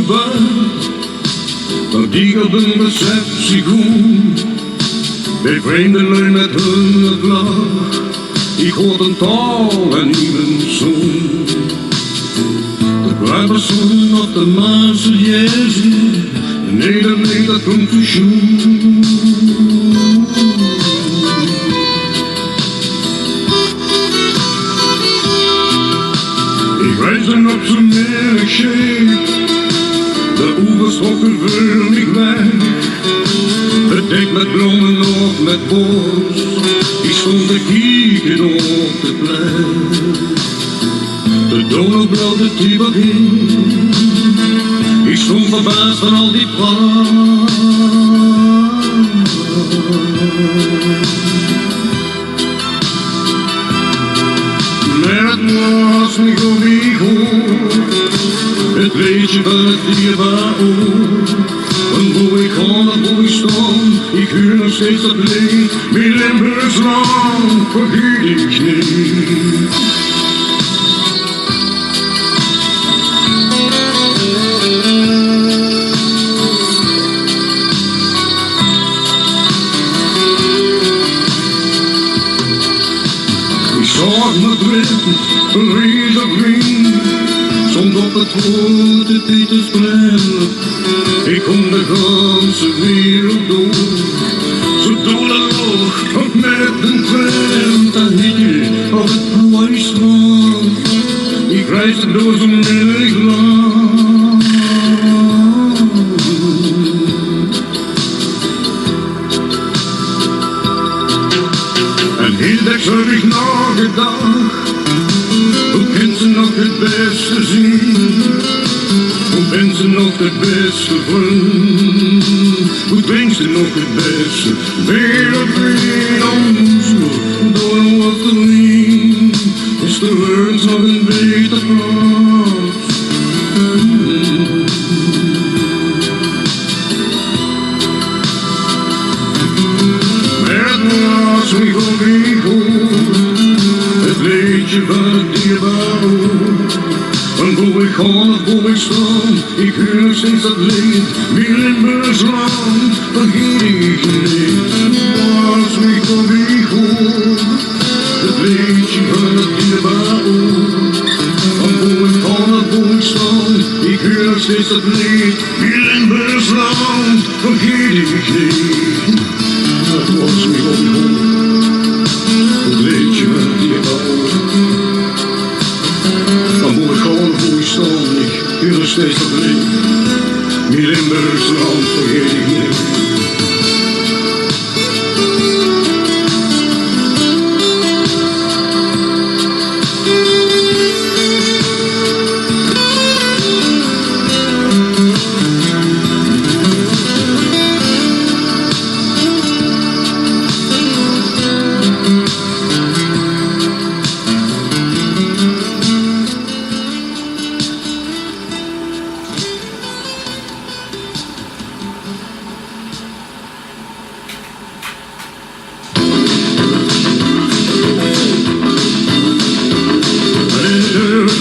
voorbij. Dat die op een receptie komt, bij vreemdelui met hun vlag. Ik hoor een taal en niet een zon. De bruidpersoon op de Marseillaise, nee, dat komt te schoen. Ik reis dan op zo'n merig scheep, de oevers trokken vredig weg. Bedekt met bloemen of met bos, ik stond te kijken op de plek. De donaublauw, de Tibergien, ik stond verbaasd van al die praat. Maar het was niet om wie hoor, het liedje van het dierbaar oor. En hoe ik ga en hoe ik stond, ik huur nog steeds dat lied. Mijn Limburgs land vergeet ik niet. Ik zag Madrid, Parijs of Wien, stond op het grote Pietersplein. Ik kom de ganse wereld door, zo door de lucht, ook met een trein. Tahiti op het blauwe strand, ik reisde door zo'n middag land. En heel dag heb ik nagedacht, hoe kan ze nog het beste zien? Hoe ben ze nog de beste vriend? Hoe drinkt ze nog het beste? Wereldvriend ons door wat te zien. Is de wereld nog een beter plaats? Met was ik ook niet goed, het liedje van het dierbaar oor. En hoe ik ga of hoe ik stond, ik huur nog steeds dat lied. Mijn Limburgs land vergeet ik niet. Was ik ook niet goed, het liedje van het dierbaar oor. En hoe ik ga of hoe ik stond, ik huur nog steeds dat lied. Mijn Limburgs land vergeet ik niet. Het was ik ook niet goed, het liedje van het dierbaar oor. Ik huur nog steeds dat lied. Mijn Limburgs land vergeet ik niet.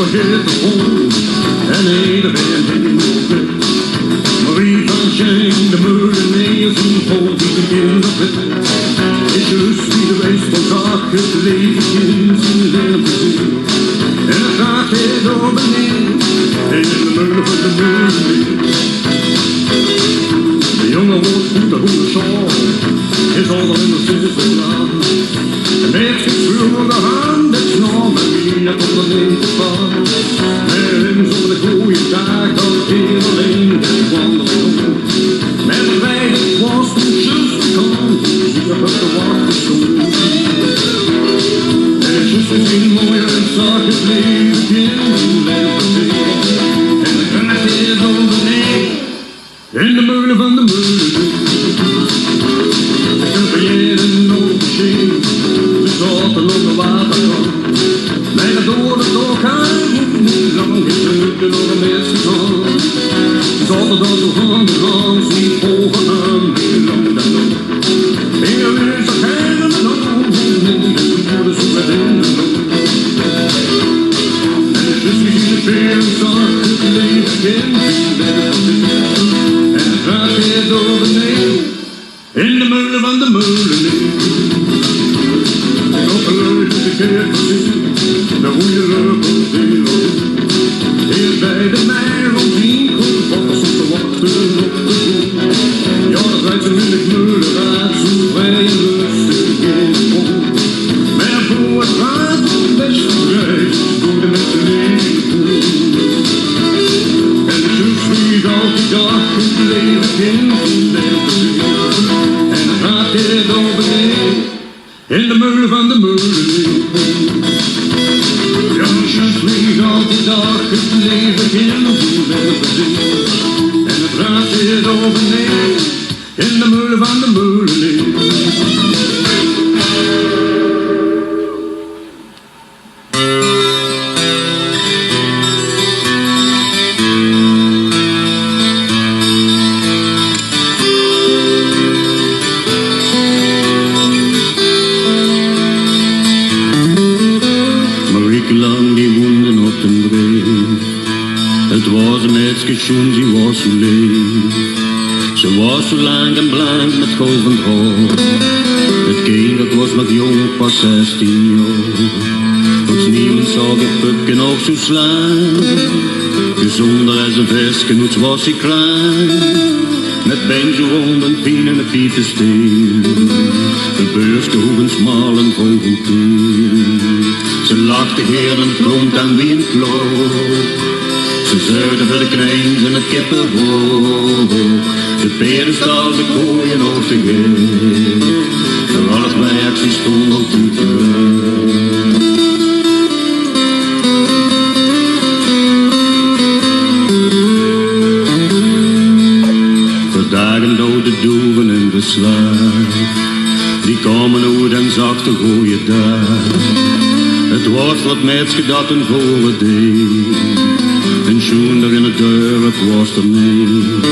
Forget the home and ain't a band in no grip. Marie van Shane, de Murneers en Paul die in de pit. It's just wie de wees van zaak het leven in zijn leven gezien. En het gaat hier door beneden, en in de meulen van de Murneers. De jongen wordt goed de goede zorg, is al in de zesde graad. En heeft zich vroeger de hand, het snor met wie net op de linkerpad. Met hem zonder de goeie dag, dat keer alleen en wandelen om. Met een weinig was toen zus gekomen, zie op het wachten stond. En zus is in mooier en zag het leven in zijn leven. En de kruis is al beneden, in de meulen van de meulen. En verjeden op de zee, de zaten op de waterkant. Mij door de doorgaan, niet lang gedrukt door de mensen gaan. Zaten dan zo hand in hand, niet volgen aan, niet lang dan nog. Heel is dat hij en dan, en de woorden zo met in de loop. En het is niet de veel, zag het leven in. bij de zin. En het gaat weer door beneden, in de meulen van de molenaar. Op een leuke verkeerd zitten, daar hoe je leuke deel. Hier bij de mij rond winkel, wat er soms te wachten op de boel. Ja, dat lijkt een minnig meulenraad, zo vrij en rustig in de boel. Maar voor het gaat het best vrij, door de mensen in de poel. En de zus vliegt altijd dag, het leven kind van deel te zien. En het gaat weer door beneden, in de meulen van de molenaar. Jansjes vliegt altijd dag, het leven kind van deel te zien. En het gaat weer door beneden, in de meulen van de molenaar. Ze was zo leeg, ze was zo lang en blank met golvend haar. Het kind dat was nog jong, pas 16 jaar. Ons niemand zag het pupje nog zo slaan. Gezonder als een visgenoot was ze klein. Met benzo rond en pien en een piepenstil. De beursgehoegen smal en vogelteel. Ze lachte heer en klonk aan wie een klok. Ze zeurde voor de kneins en het kippenhoog. De perenstal, de kooien of de gek. Voor alles werk, ze stond op de weg. Voor dagen dode doeven en beslaag. Die komen uit en zachte goeie dag. Het was wat meisje dat een volle deed. En schoen er in het dorp was er niet.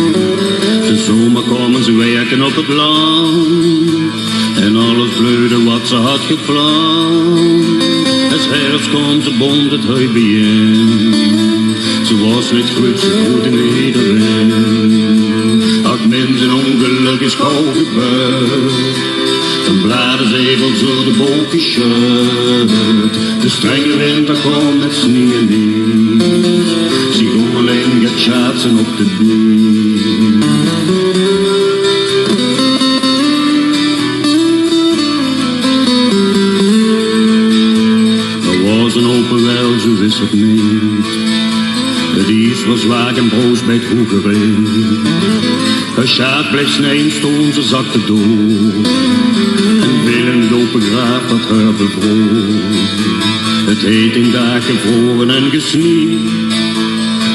De zomer kwamen ze werken op het land. En alles vleurde wat ze had gepland. Het herfst kon ze bond het huid bijeen. Ze was niet goed, ze goed in iedereen. Ach mensen, ongeluk is gauw gebeurd. Een bladerzevel zo de boven schut. De strenge winter komt met sneeuw en niet. Zie gewoon alleen gaat schaatsen op de bier. Er was een open wel, zo is het niet. Het is was waag en broos bij het hoegereen. Een schaat bleef snijden, stond ze zakte door. En Willem lopen graaf dat haar bevroor. Het heet in dagen vroren en gesnied.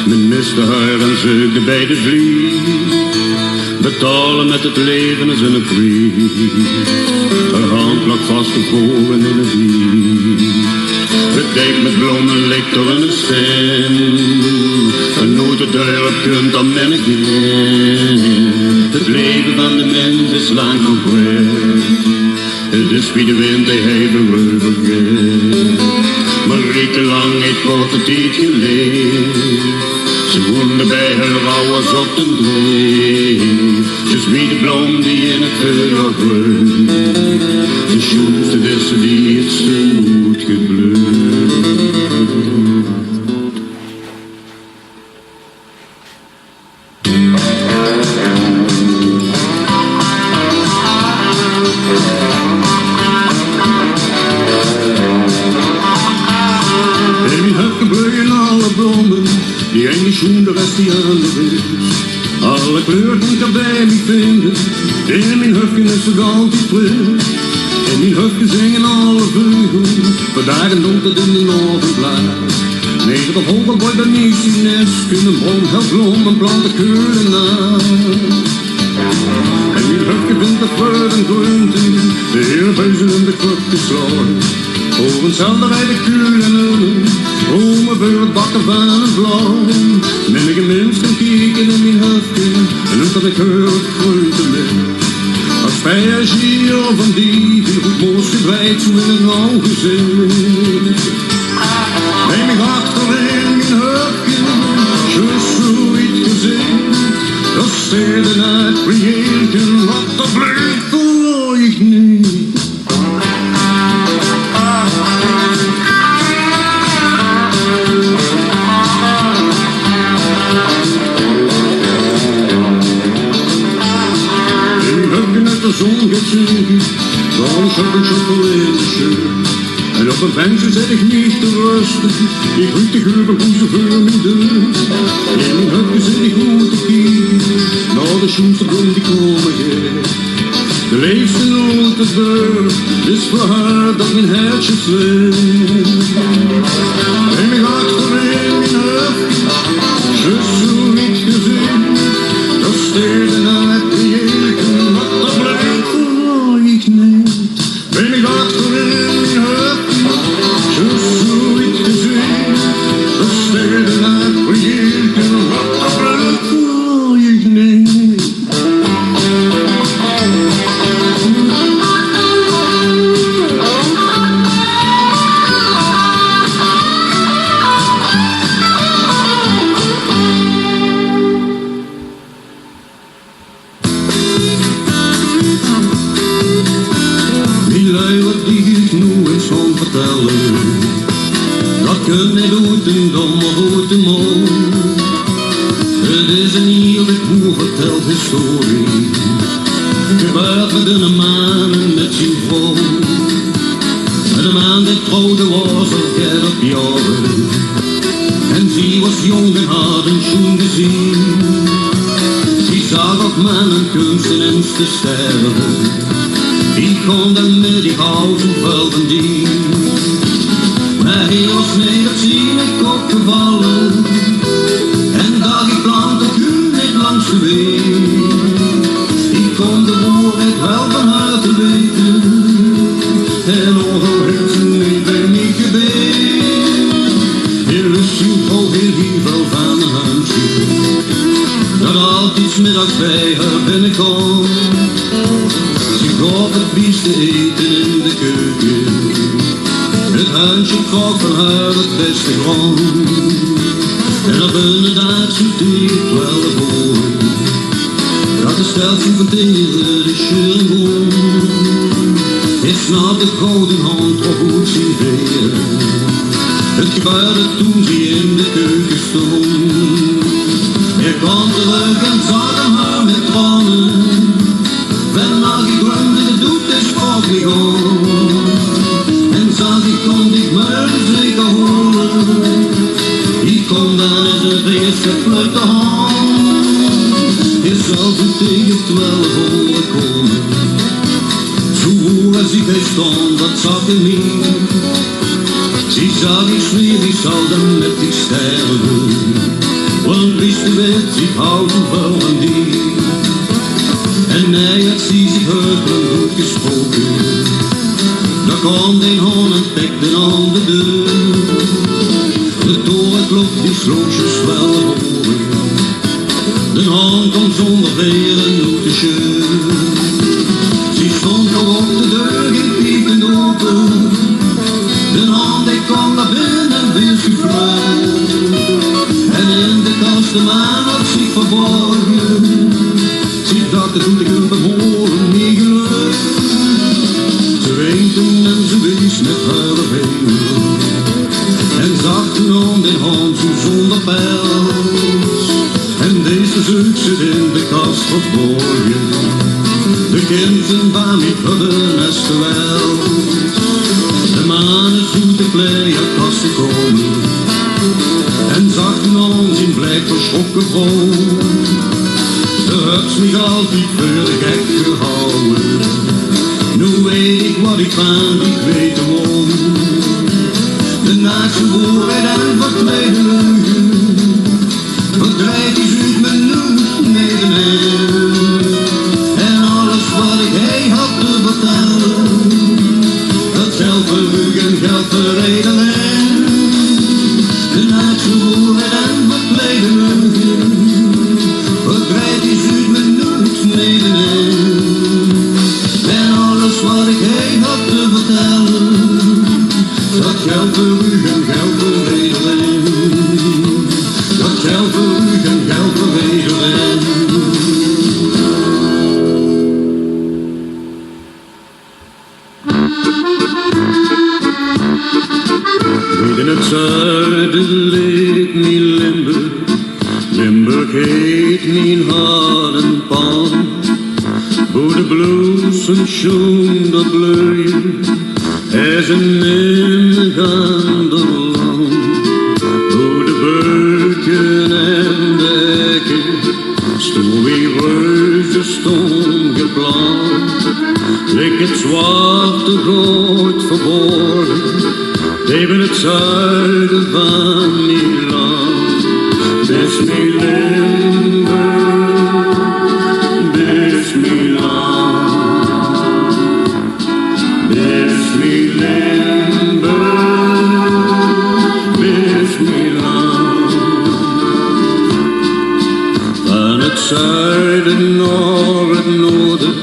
Men miste haar en zeugde bij de vlieg. Betalen met het leven is een prijs. Haar hand lag vastgevroren in een wieg. Bedekt met bloemen, lichter en een stem. En nooit de deur op kunt dan ben ik niet. Het leven van de mens is lang geweest. Het is wie de wind die even overgeeft. Maar Rieke lang heeft korte tijd geleefd. Ze woonde bij haar ouders op de dreef. Ze is wie de bloem die in het vuur groeit. De schoonste is die het zo goed gebloeid. Die ene schoen, de rest die aan de is. Alle kleuren kan bij me vinden. In mijn hufken is het altijd fris. In mijn hufken zingen alle vleugels. Vandaag en donker in de ochtendblaad. Neder op hoge boy bij mij zien nest. Kunnen boom, help bloem en planten keuren na. En mijn hufken vindt de fleur en groenten. De hele buizen en de krukjes slaan. Over hetzelfde bij de kuur en ullen. Komen voor het bakken van een blauw. Mennige mensen kijken in mijn hufken. En dat ik hoor het groeite met. Als vijagie van die goed moest gebreid zo in een nauw gezin. Neem ik achter in mijn hufken. Just zoiets gezin. steden uitprojecten, wat dat bleek verloor ik niet. De zon gaat zinken, dan zat een chocoladesje. En op een bankje zet ik niet te rusten, ik ruik de geur van goede voor mijn deur. In mijn hutje zit ik goed te kijken, naar de schoensterbloem die komen geeft. De leefste nooit de deur, is voor haar dat mijn hertje zweeft. En mijn hart voor in mijn hutje, zo niet gezien, dat steden uit de jeken, wat dat blijft verloor ik niet. Ben ik achter in mijn hutje, zo niet gezien, dat steden uit de jeken, wat dat blijft verloor ik niet. Dat kun niet uit een dom of uit een mol. Het is een eerlijk boer vertelt historie. Gebeurt met een man en met zijn vrouw. De man die trouwde was al get op jaren. En zij was jong en had een schoen gezien. Zij zag op mannen kunsten en te sterven. Die kon dan met die houten velden dien. Maar hij was nederzien en kop gevallen. En daar ik plantte kun niet langs de weg. Ik kon de woord wel van harte weten. En overal ze niet bij mij gebeden. Hier is uw vrouw heel veel van een huisje. Dat altijd middags bij haar binnenkomt. Ze gaf het beste eten in de keuken. Het huisje kroop van haar het beste grond. En op een dag zoet ik wel de boven. Dat de steltje verteren de scheuren boom. Het snapt de gouden hand op goed zien veren. Het gebeurde toen ze in de keuken stond. Ik kwam terug en zag hem haar met tranen. Vannacht ik grunde, de doet is sport begon. En zag ik kon ik me zeker horen. Ik kon dan in het eerste geplukte hand. Je zal zo tegen 12 horen komen. Zo hoor als ik hij stond, dat zag ik niet. Zie zag ik sneeuw, ik zal dan met die sterven. Want wist de wet, ik hou wel van die. En hij had zich heugelen goed gesproken. Daar kwam een hond en pekte aan de deur. De torenklok die sloeg zich wel horen. De hond kwam zonder veren op de scheur. Ze stond nog op de deur, geen piepend open. De hond die kwam naar binnen en weer gevlucht. En in de kast de maan had zich verborgen. Ze dacht dat ik hem behoren niet gelukt. Ze weende en ze wees met haar benen. En zag toen aan de hand zo zonder pels. En deze zoekt ze in de kast verborgen. De kinderen van mij hadden es geweld. De maan is zoete klei uit kast gekomen. En zag toen aan zijn blijk verschrokken vrouw. Ze heeft mij altijd voor de gek gehouden. Nu weet ik wat ik van die weet gewoon. De naakse woorden en verkleede leugen. Verdrijft is uit mijn nood nedenin. En alles wat ik hij had te vertellen. Dat geldt voor u en geldt voor iedereen. De naakse woorden en verkleede leugen. Verdrijft is uit mijn nood nedenin. En alles wat ik hij had te vertellen. Dat geldt voor u en geldt voor iedereen. Limburg. Limburg heet mijn hart en pan. Hoe de bloesem schoen dat bloeien, is een ingaande land. Hoe de beuken en de hekken, stoel wie reuze stond geplant. Lik het zwarte goud verborgen, tegen het zuiden van mijn land. Best mijn Limburg, best mijn land. Best mijn Limburg, best mijn land. Van het zuiden naar het noorden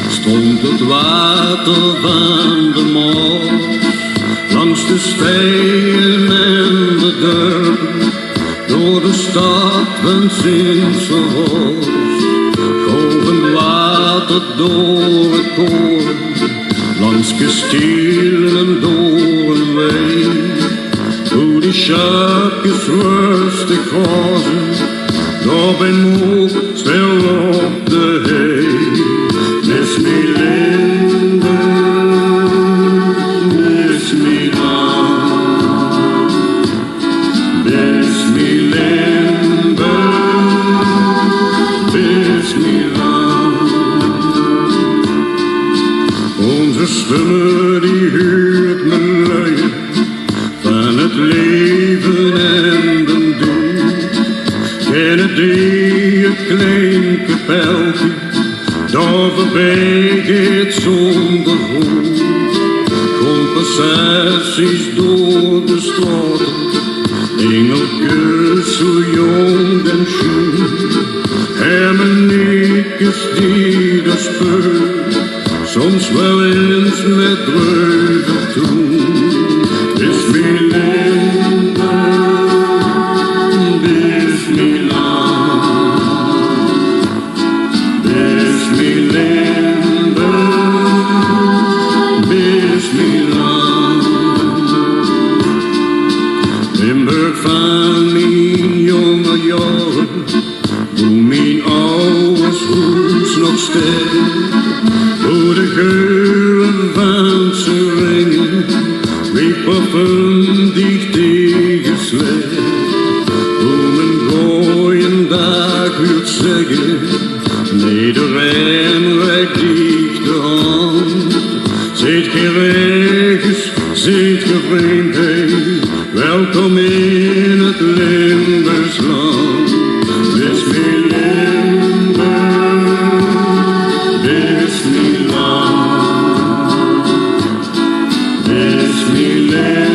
stond het water van de Maas. Langs de stegen en de dorpen, door de stad van Sint-Servoos. Golvend water door het koren, langs kastelen en door een wei. Hoe die schaapjes rustig grazen, daar ben moe stil op de hei. Mis mijn Limburg, mis mijn land. Mis mijn Limburg, mis mijn land. Onze stemmen die huurt me luien van het leven en de dood. Kennen die een klein kapeltje, daar voorbij gaat zonder hoofd. Conversaties door de straten, engeltjes zo jong en schoon. Hermeniekes die de speurt, soms wel eens met dreugen toen. Is mijn Limburg, is mijn land. Is mijn Limburg, is mijn land. Limburg van mijn jonge jaren, hoe mijn ouders hoes nog steeds. Hoe de geuren van ze ringen, wie parfum dicht tegenslaat. Hoe men gooien dag wil zeggen, iedereen reikt dicht de hand. Ziet geen regens, ziet geen vreemdheid, welkom in het Limburgs land. Is mijn Limburg, is mijn land. Is mijn Limburg.